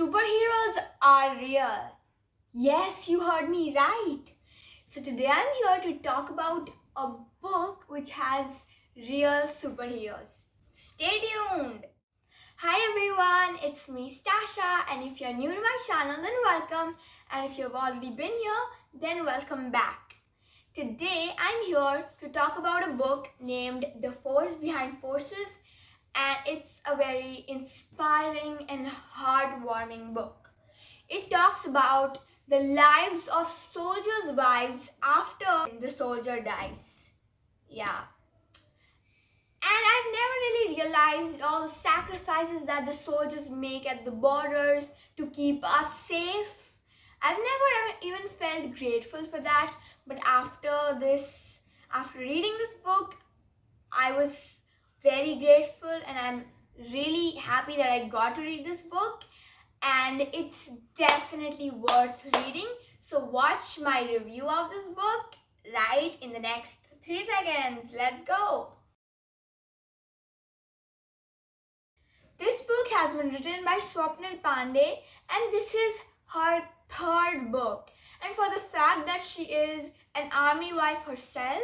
Superheroes are real. Yes, you heard me right. So today I'm here to talk about a book which has real superheroes. Stay tuned. Hi everyone, it's me Stasha, and if you're new to my channel then welcome, and if you've already been here then welcome back. Today I'm here to talk about a book named The Force Behind Forces, and it's a very inspiring and heartwarming book. It talks about the lives of soldiers' wives after the soldier dies. Yeah. And I've never really realized all the sacrifices that the soldiers make at the borders to keep us safe. I've never even felt grateful for that, but after reading this book, I was very grateful, and I'm really happy that I got to read this book, and it's definitely worth reading. So watch my review of this book right in the next 3 seconds. Let's go. This book has been written by Swapnil Pandey, and this is her third book. And for the fact that she is an army wife herself,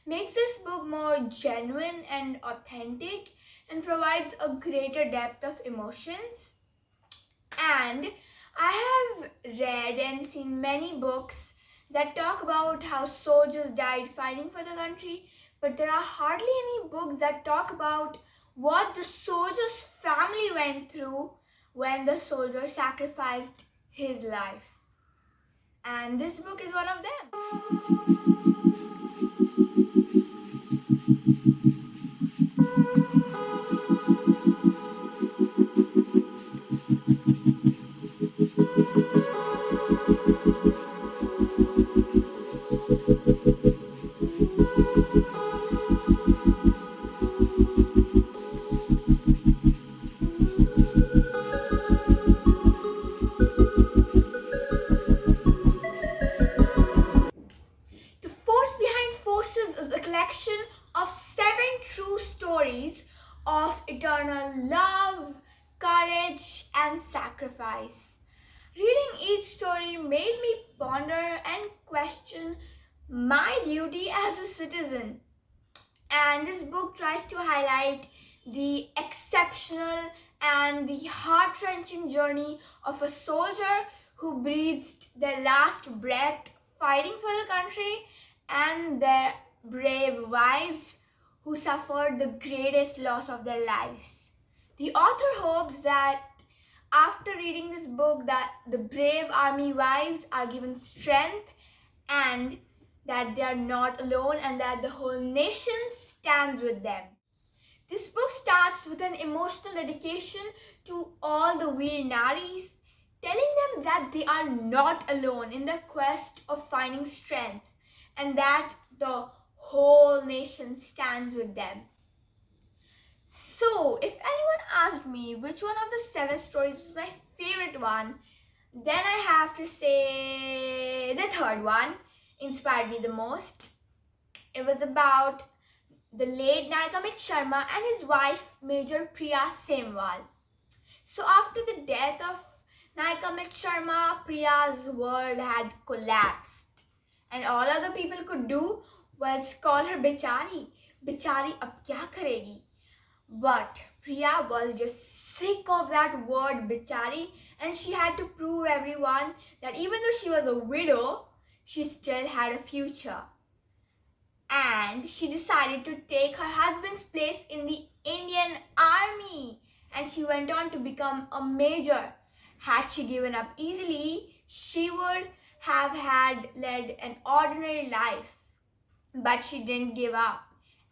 makes this book more genuine and authentic and provides a greater depth of emotions. And I have read and seen many books that talk about how soldiers died fighting for the country, but there are hardly any books that talk about what the soldier's family went through when the soldier sacrificed his life. And this book is one of them. Is a collection of 7 true stories of eternal love, courage, and sacrifice. Reading each story made me ponder and question my duty as a citizen. And this book tries to highlight the exceptional and the heart-wrenching journey of a soldier who breathed their last breath fighting for the country, and their brave wives who suffered the greatest loss of their lives. The author hopes that after reading this book that the brave army wives are given strength, and that they are not alone, and that the whole nation stands with them. This book starts with an emotional dedication to all the Veer Naaris, telling them that they are not alone in the quest of finding strength, and that the whole nation stands with them. So, if anyone asked me which one of the 7 stories was my favorite one, then I have to say the third one inspired me the most. It was about the late Naik Sharma and his wife Major Priya Semwal. So after the death of Naik Sharma, Priya's world had collapsed, and all other people could do was call her Bechari. Bechari ab kya karegi? But Priya was just sick of that word Bechari, and she had to prove everyone that even though she was a widow, she still had a future. And she decided to take her husband's place in the Indian army, and she went on to become a major. Had she given up easily, she would have led an ordinary life. But she didn't give up,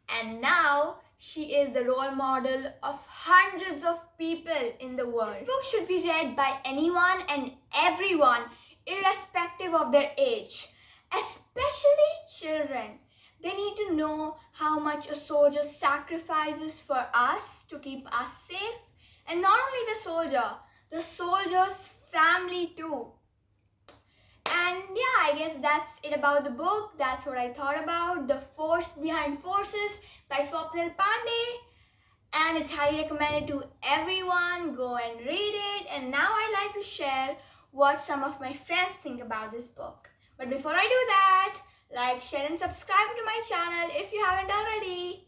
and now she is the role model of hundreds of people in the world. This book should be read by anyone and everyone, irrespective of their age, especially children. They need to know how much a soldier sacrifices for us to keep us safe. And not only the soldier's family too. And yeah, I guess that's it about the book. That's what I thought about. The Force Behind Forces by Swapnil Pandey. And it's highly recommended to everyone. Go and read it. And now I'd like to share what some of my friends think about this book. But before I do that, like, share and subscribe to my channel if you haven't already.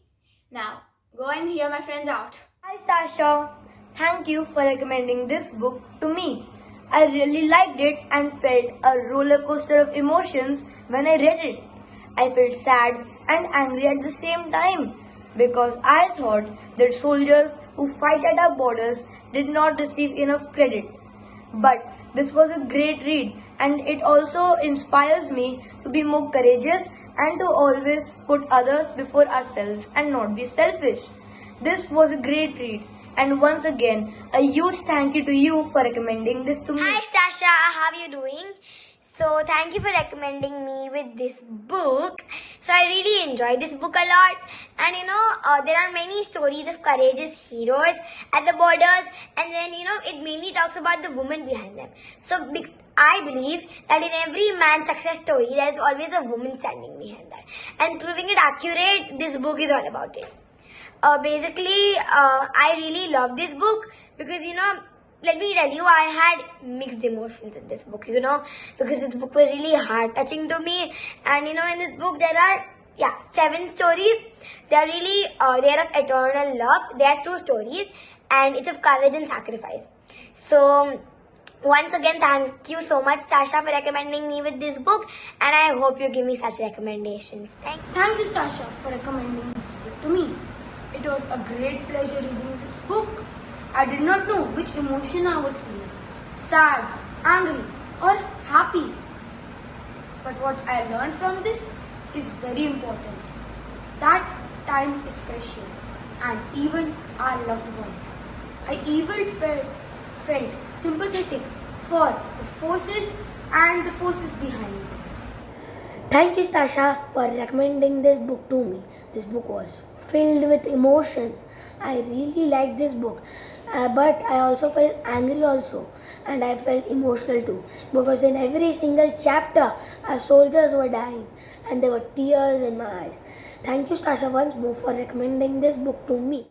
Now, go and hear my friends out. Hi Stasha, thank you for recommending this book to me. I really liked it and felt a roller coaster of emotions when I read it. I felt sad and angry at the same time because I thought that soldiers who fight at our borders did not receive enough credit. But this was a great read and it also inspires me to be more courageous and to always put others before ourselves and not be selfish. This was a great read, and once again, a huge thank you to you for recommending this to me. Hi Stasha, how are you doing? So thank you for recommending me with this book. So I really enjoyed this book a lot, and there are many stories of courageous heroes at the borders, and then it mainly talks about the woman behind them. So I believe that in every man's success story, there is always a woman standing behind that, and proving it accurate, this book is all about it. I really love this book because, let me tell you, I had mixed emotions in this book, because this book was really heart-touching to me. And, in this book, there are, 7 stories. They are really, they are of eternal love. They are true stories. And it's of courage and sacrifice. So, once again, thank you so much, Stasha, for recommending me with this book. And I hope you give me such recommendations. Thank you Stasha for recommending this book to me. It was a great pleasure reading this book. I did not know which emotion I was feeling, sad, angry or happy. But what I learned from this is very important. That time is precious and even our loved ones. I even felt sympathetic for the forces and the forces behind it. Thank you, Stasha, for recommending this book to me. This book was filled with emotions. I really liked this book, but I also felt angry also, and I felt emotional too, because in every single chapter, our soldiers were dying, and there were tears in my eyes. Thank you, Stasha, once more for recommending this book to me.